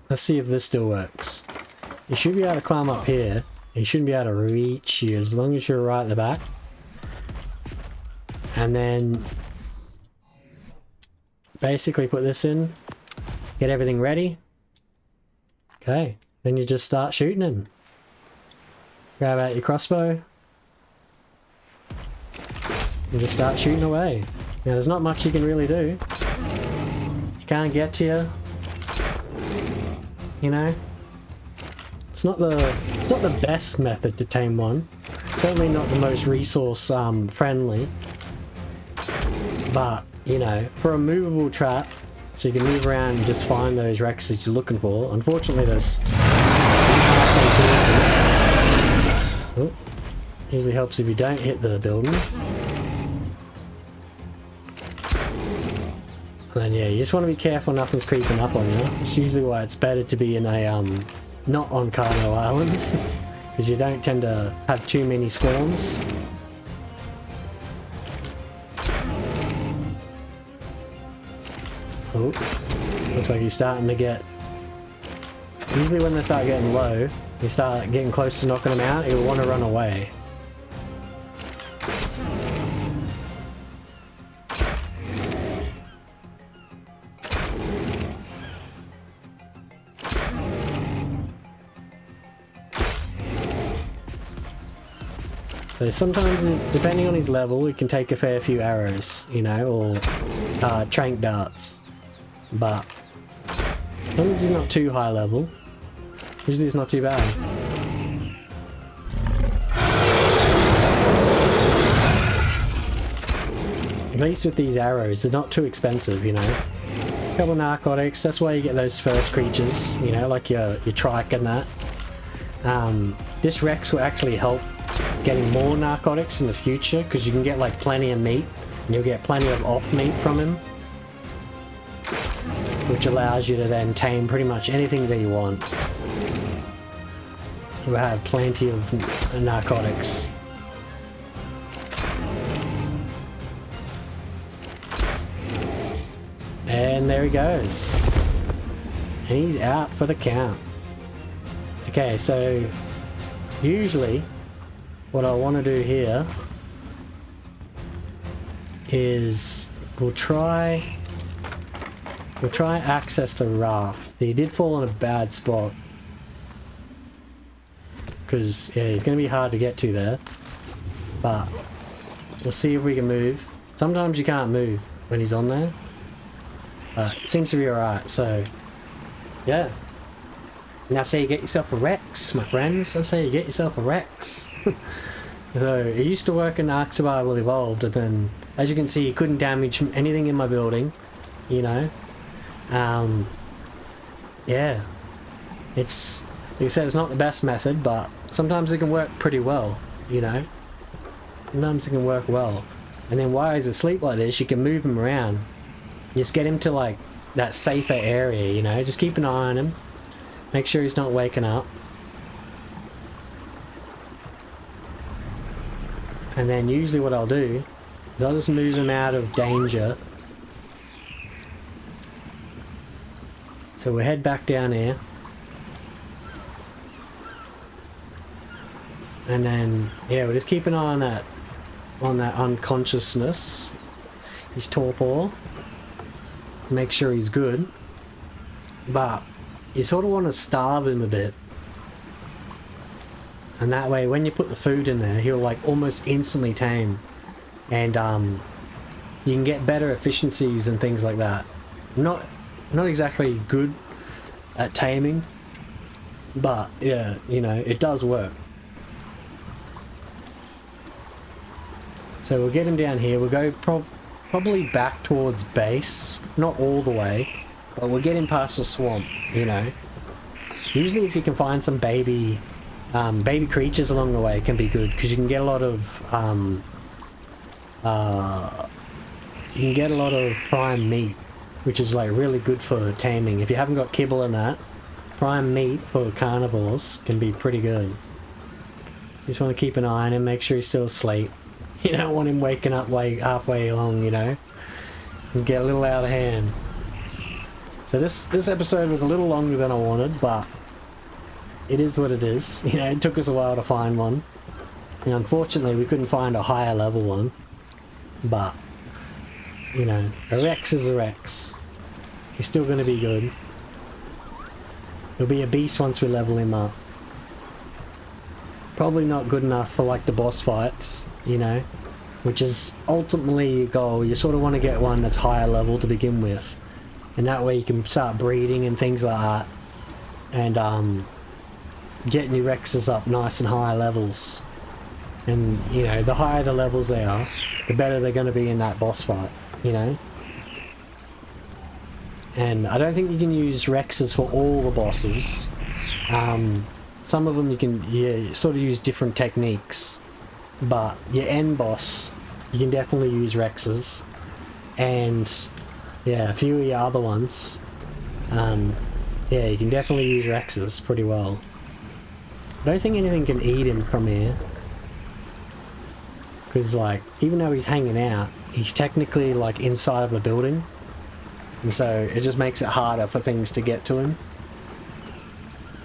Speaker 1: Let's see if this still works. You should be able to climb up here He shouldn't be able to reach you as long as you're right at the back. And then basically put this in, get everything ready. Okay, then you just start shooting him. Grab out your crossbow and just start shooting away. Now there's not much you can really do. He can't get to you. You know? It's not the best method to tame one. Certainly not the most resource friendly. But, you know, for a movable trap, so you can move around and just find those wrecks that you're looking for. Unfortunately, there's oh, usually helps if you don't hit the building. And then yeah, you just want to be careful nothing's creeping up on you. It's usually why it's better to be in a not on Carnivore Island, because you don't tend to have too many spawns. Oh, looks like he's starting to get... Usually when they start getting low, you start getting close to knocking them out, he'll want to run away. So sometimes, depending on his level, he can take a fair few arrows, you know, or trank darts. But as long as he's not too high level, usually it's not too bad. At least with these arrows, they're not too expensive, you know. A couple narcotics, that's why you get those first creatures, you know, like your trike and that. This Rex will actually help getting more narcotics in the future, because you can get like plenty of meat, and you'll get plenty of off meat from him, which allows you to then tame pretty much anything that you want. You'll have plenty of narcotics. And there he goes. And he's out for the count. Okay, so usually what I want to do here is we'll try access the raft. He did fall in a bad spot, because yeah, he's going to be hard to get to there, but we'll see if we can move. Sometimes you can't move when he's on there, but it seems to be alright. So yeah, now say you get yourself a Rex, my friends. I say you get yourself a Rex. So it used to work in Ark Survival Evolved, and then as you can see, he couldn't damage anything in my building, you know. Yeah, it's, like I said, it's not the best method, but sometimes it can work pretty well, you know. Sometimes it can work well. And then while he's asleep like this, you can move him around. Just get him to like that safer area, you know. Just keep an eye on him. Make sure he's not waking up. And then usually what I'll do is I'll just move him out of danger. So we'll head back down here. And then, yeah, we'll just keep an eye on that unconsciousness. His torpor. Make sure he's good. But you sort of want to starve him a bit. And that way, when you put the food in there, he'll like almost instantly tame. And you can get better efficiencies and things like that. Not exactly good at taming, but yeah, you know, it does work. So we'll get him down here. We'll go probably back towards base. Not all the way, but we'll get him past the swamp, you know. Usually if you can find some baby creatures along the way, it can be good, because you can get a lot of prime meat, which is like really good for taming. If you haven't got kibble in that, prime meat for carnivores can be pretty good. You just want to keep an eye on him, make sure he's still asleep. You don't want him waking up like halfway along, you know, and get a little out of hand. So this episode was a little longer than I wanted, but it is what it is. You know, it took us a while to find one. And unfortunately, we couldn't find a higher level one. But, you know, a Rex is a Rex. He's still going to be good. He'll be a beast once we level him up. Probably not good enough for like the boss fights, you know, which is ultimately your goal. You sort of want to get one that's higher level to begin with. And that way you can start breeding and things like that. And getting your Rexes up nice and high levels. And, you know, the higher the levels they are, the better they're going to be in that boss fight, you know. And I don't think you can use Rexes for all the bosses. Some of them you can sort of use different techniques. But your end boss, you can definitely use Rexes. And yeah, a few of your other ones, yeah, you can definitely use Rexes pretty well. I don't think anything can eat him from here. Because, like, even though he's hanging out, he's technically, like, inside of the building. And so it just makes it harder for things to get to him.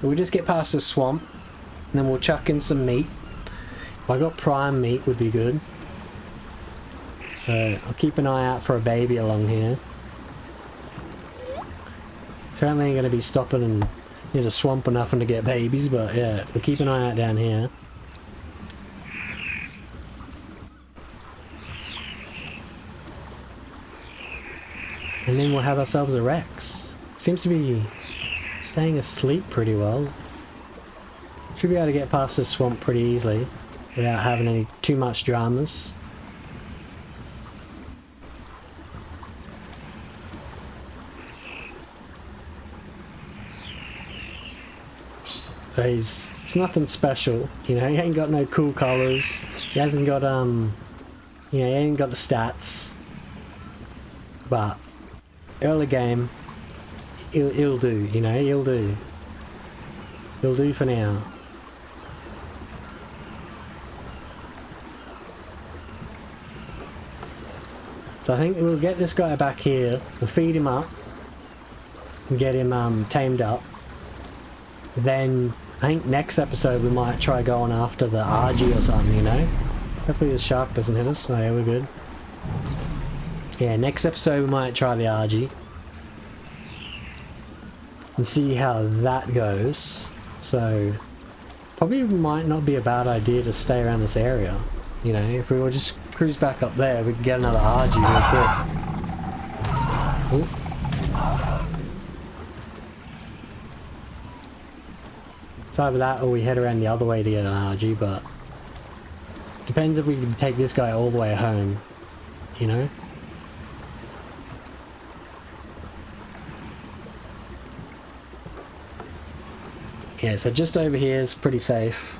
Speaker 1: We'll just get past the swamp, and then we'll chuck in some meat. If I got prime meat would be good. So I'll keep an eye out for a baby along here. Certainly ain't going to be stopping in near the swamp or nothing to get babies, but yeah, we'll keep an eye out down here. And then we'll have ourselves a Rex. Seems to be staying asleep pretty well. Should be able to get past this swamp pretty easily without having any too much dramas. So he's nothing special, you know, he ain't got no cool colours. He hasn't got, you know, he ain't got the stats. But early game, he'll do, you know, he'll do. He'll do for now. So I think we'll get this guy back here, we'll feed him up, and get him tamed up. Then, I think next episode we might try going after the RG or something, you know? Hopefully the shark doesn't hit us, no, yeah, we're good. Yeah, next episode we might try the RG. And see how that goes. So, probably might not be a bad idea to stay around this area. You know, if we were just cruise back up there, we could get another RG real quick. Ooh. It's either that or we head around the other way to get an RG, but depends if we can take this guy all the way home, you know? Yeah, so just over here is pretty safe.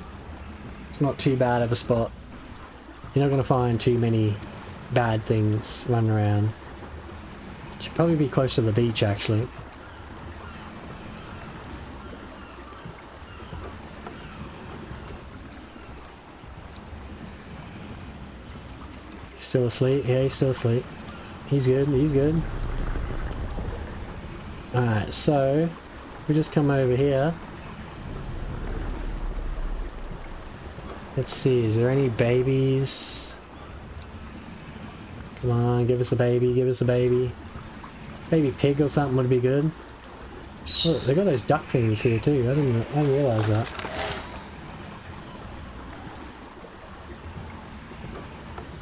Speaker 1: It's not too bad of a spot. You're not going to find too many bad things running around. Should probably be close to the beach, actually. Still asleep? Yeah, he's still asleep. He's good, he's good. Alright, so we just come over here. Let's see, is there any babies? Come on, give us a baby, give us a baby. Baby pig or something would be good. Oh, they got those duck things here too, I didn't realise that.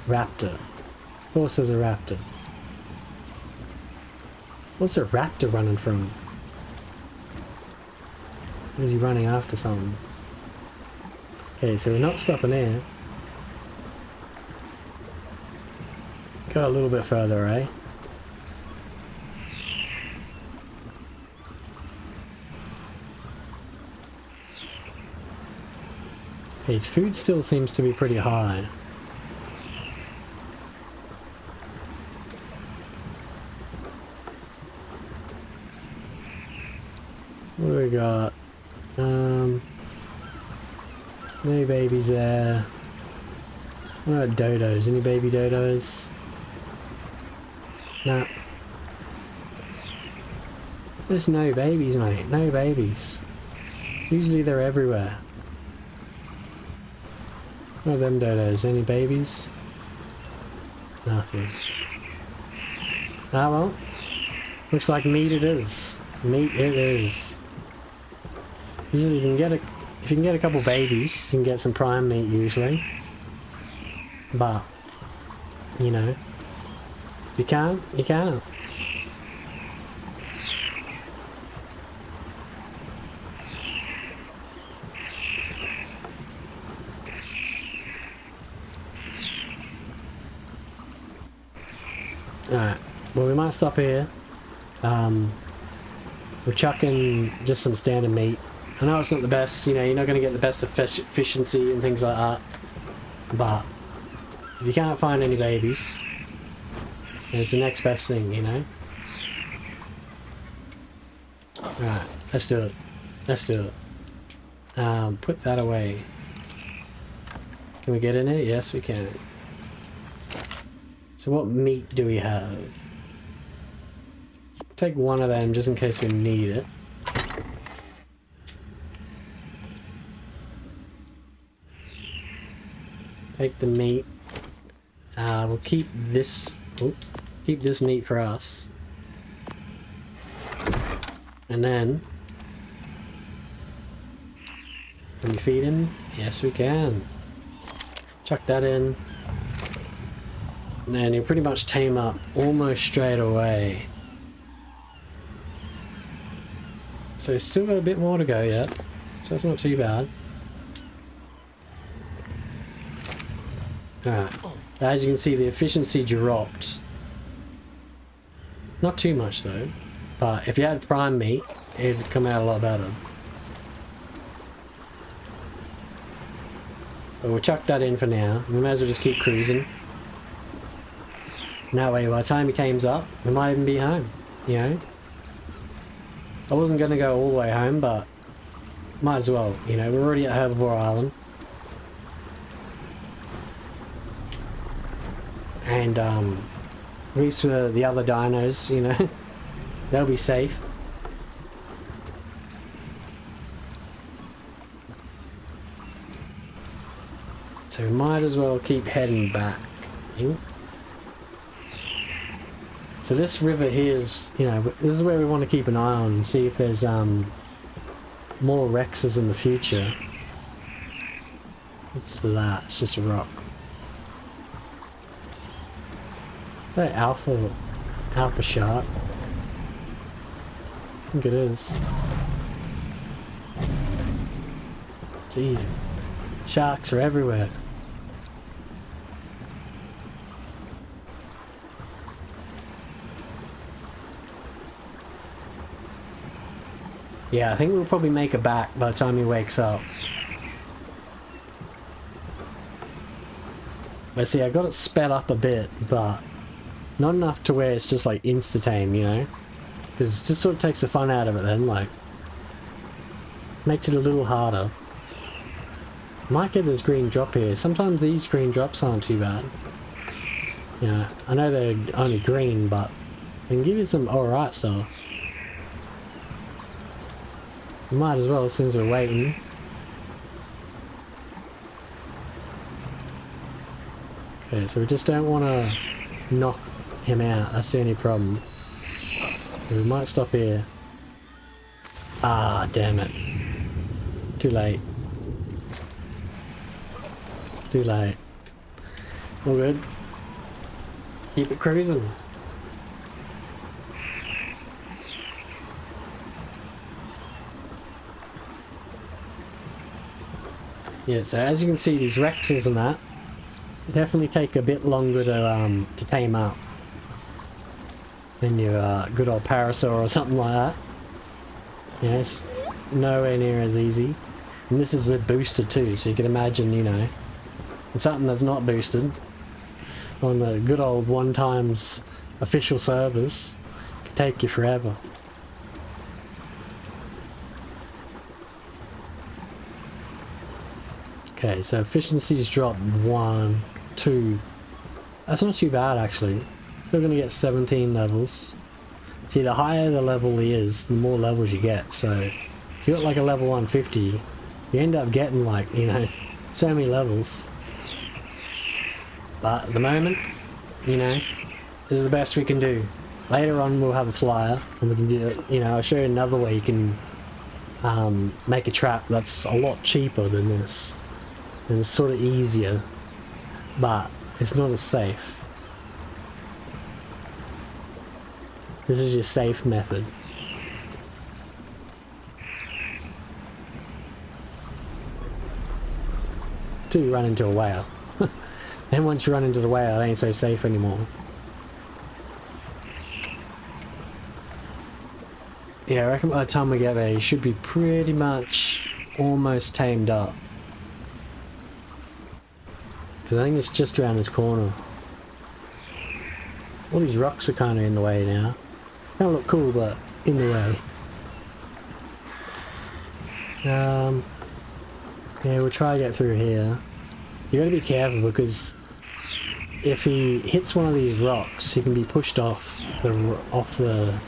Speaker 1: Raptor. Of course there's a raptor. What's a raptor running from? Is he running after something? Okay, so we're not stopping there. Go a little bit further, eh? His food still seems to be pretty high. What do we got? No babies there. What about dodos? Any baby dodos? No. There's no babies, mate. No babies. Usually they're everywhere. What are them dodos? Any babies? Nothing. Ah well. Looks like meat it is. Meat it is. Usually if you can get a couple babies, you can get some prime meat usually. But, you know, you can't, you can't. Alright, well we might stop here. We're chucking just some standard meat. I know it's not the best, you know, you're not going to get the best efficiency and things like that. But, if you can't find any babies, it's the next best thing, you know? Alright, let's do it. Let's do it. Put that away. Can we get in it? Yes, we can. So what meat do we have? Take one of them just in case we need it. Take the meat. We'll keep this. Oh, keep this meat for us. And then, can we feed him? Yes, we can. Chuck that in. And then he'll pretty much tame up almost straight away. So he's still got a bit more to go yet, so it's not too bad. Alright, as you can see the efficiency dropped. Not too much though, but if you had prime meat, it would come out a lot better. But we'll chuck that in for now, we may as well just keep cruising. And that way by the time he tames up, we might even be home, you know? I wasn't going to go all the way home, but might as well, you know, we're already at Herbivore Island. And, at least for the other dinos, you know, they'll be safe. So we might as well keep heading back. So this river here is, you know, this is where we want to keep an eye on and see if there's more Rexes in the future. What's that? It's just a rock. Is that alpha shark? I think it is. Jeez, sharks are everywhere. Yeah, I think we'll probably make it back by the time he wakes up. But see, I got it sped up a bit, but not enough to where it's just like insta-tame, you know? Because it just sort of takes the fun out of it then, like... Makes it a little harder. Might get this green drop here. Sometimes these green drops aren't too bad. You know, I know they're only green, but they can give you some alright stuff. Might as well since we're waiting. Okay, so we just don't want to knock him out, that's the only problem. We might stop here. Ah, damn it. Too late. Too late. All good. Keep it cruising. Yeah, so as you can see, these Rexes and that definitely take a bit longer to tame up than your good old Parasaur or something like that. Yes, nowhere near as easy. And this is with boosted too, so you can imagine, you know, it's something that's not boosted on the good old 1x official servers. It could take you forever. Okay, so efficiency's dropped 1, 2. That's not too bad actually. Still gonna get 17 levels. See, the higher the level he is, the more levels you get, so if you're at like a level 150, you end up getting like, you know, so many levels. But at the moment, you know, this is the best we can do. Later on we'll have a flyer and we can do it, you know, I'll show you another way you can make a trap that's a lot cheaper than this. And it's sort of easier, but it's not as safe. This is your safe method. Till you run into a whale. Then once you run into the whale, it ain't so safe anymore. Yeah, I reckon by the time we get there, you should be pretty much almost tamed up. Because I think it's just around this corner. All these rocks are kind of in the way now. Don't look cool, but in the way. Yeah, we'll try to get through here. You gotta be careful because if he hits one of these rocks, he can be pushed off the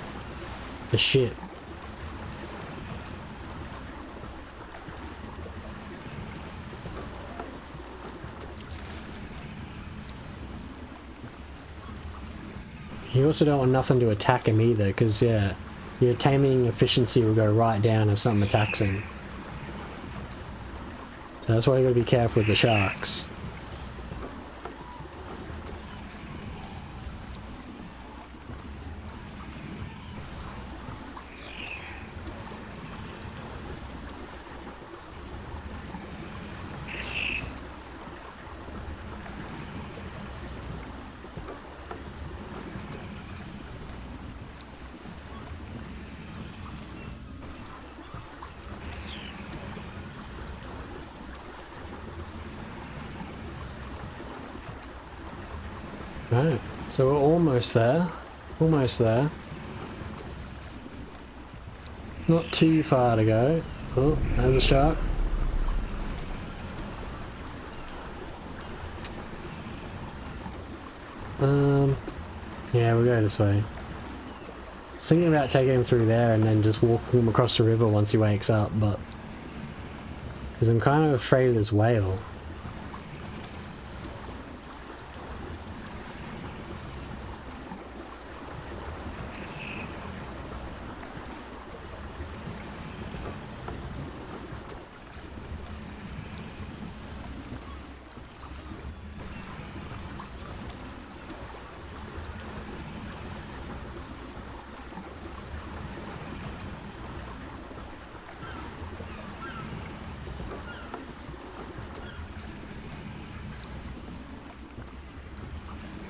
Speaker 1: ship. You also don't want nothing to attack him either, because yeah, your taming efficiency will go right down if something attacks him. So that's why you gotta be careful with the sharks. Right, so we're almost there. Almost there. Not too far to go. Oh, there's a shark. Yeah, we'll go this way. I was thinking about taking him through there and then just walking him across the river once he wakes up, but... because I'm kind of afraid of this whale.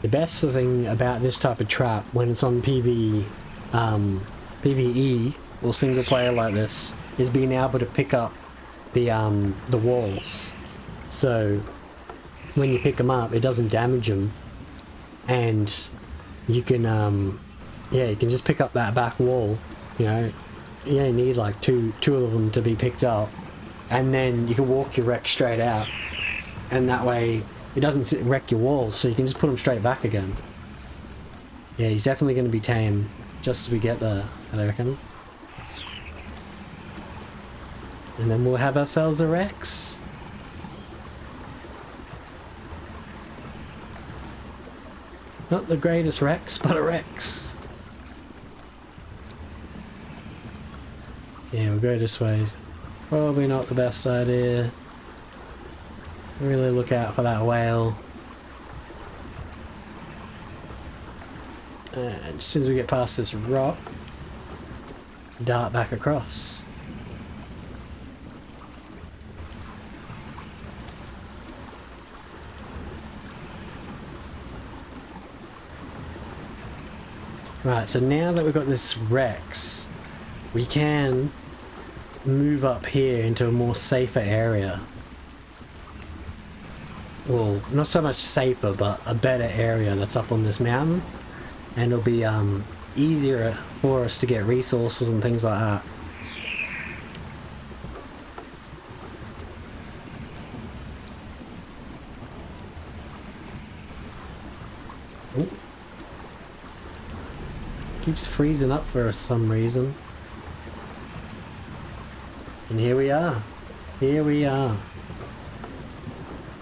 Speaker 1: The best thing about this type of trap when it's on PvE or single player like this is being able to pick up the walls. So when you pick them up, it doesn't damage them, and you can yeah, you can just pick up that back wall. You know, you only need like two of them to be picked up, and then you can walk your wreck straight out, and that way it doesn't wreck your walls, so you can just put them straight back again. Yeah, he's definitely going to be tame just as we get there, I reckon. And then we'll have ourselves a Rex. Not the greatest Rex, but a Rex. Yeah, we'll go this way. Probably not the best idea. Really look out for that whale. And as soon as we get past this rock, dart back across. Right, so now that we've got this Rex, we can move up here into a more safer area. Well, not so much safer, but a better area that's up on this mountain, and it'll be easier for us to get resources and things like that. Ooh. Keeps freezing up for some reason. And here we are. Here we are.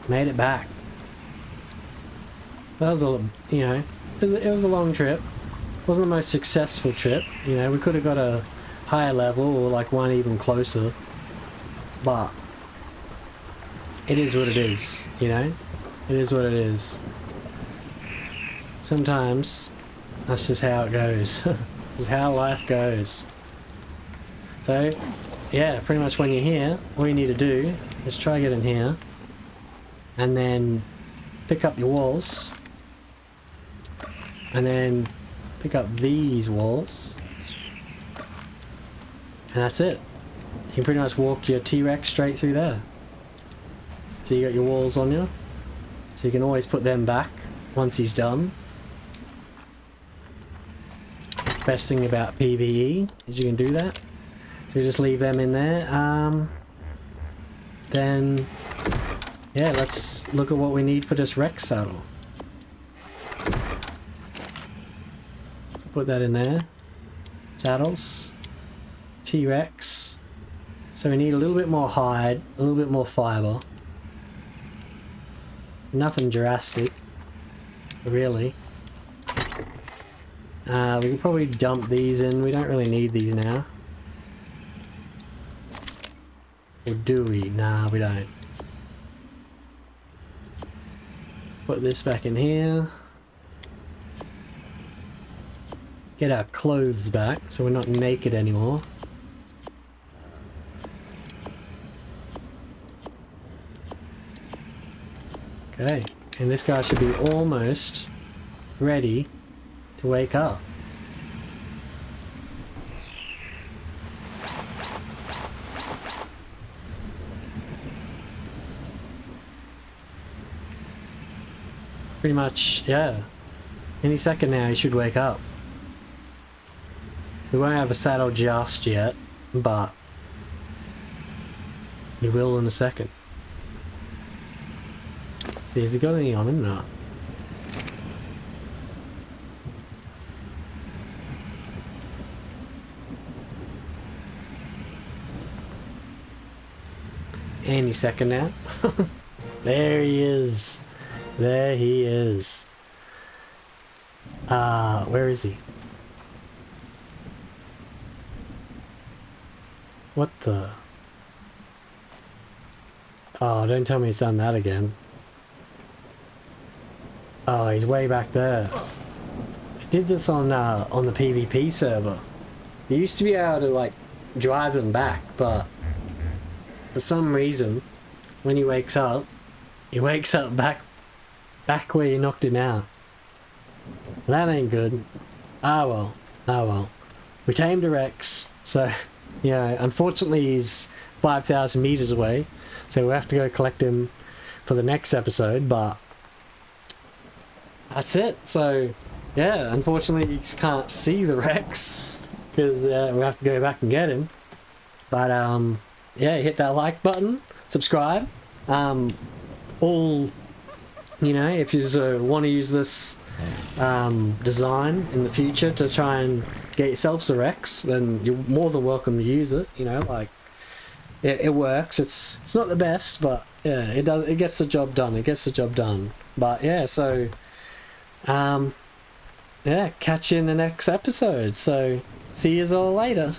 Speaker 1: Made it back. That was a, you know, it was a long trip. Wasn't the most successful trip. You know, we could have got a higher level or like one even closer. But it is what it is, you know? It is what it is. Sometimes that's just how it goes. This is how life goes. So, yeah, pretty much when you're here, all you need to do is try get in here and then pick up your walls and then pick up these walls and that's it. You can pretty much walk your T-Rex straight through there. So you got your walls on you, so you can always put them back once he's done. Best thing about PvE is you can do that. So you just leave them in there. Then, yeah, let's look at what we need for this Rex saddle. So put that in there. Saddles. T-Rex. So we need a little bit more hide, a little bit more fiber. Nothing drastic, really. We can probably dump these in. We don't really need these now. Or do we? Nah, we don't. Put this back in here. Get our clothes back so we're not naked anymore. Okay, and this guy should be almost ready to wake up. Pretty much, yeah. Any second now he should wake up. We won't have a saddle just yet, but he will in a second. See, has he got any on him? No. Any second now. There he is. There he is. Where is he? What the? Oh, don't tell me he's done that again. Oh, he's way back there. I did this on the PvP server. You used to be able to like drive him back, but for some reason, when he wakes up back where you knocked him out. That ain't good. Ah well, ah well. We tamed a Rex, so yeah. Unfortunately, he's 5,000 meters away, so we'll have to go collect him for the next episode. But that's it. So yeah, unfortunately you just can't see the Rex because we have to go back and get him. But yeah, hit that like button, subscribe. All, you know, if you want to use this design in the future to try and get yourselves a Rex, then you're more than welcome to use it. You know, like it works. It's not the best, but yeah, it does. It gets the job done. It gets the job done. But yeah, so yeah, catch you in the next episode. So see you all later.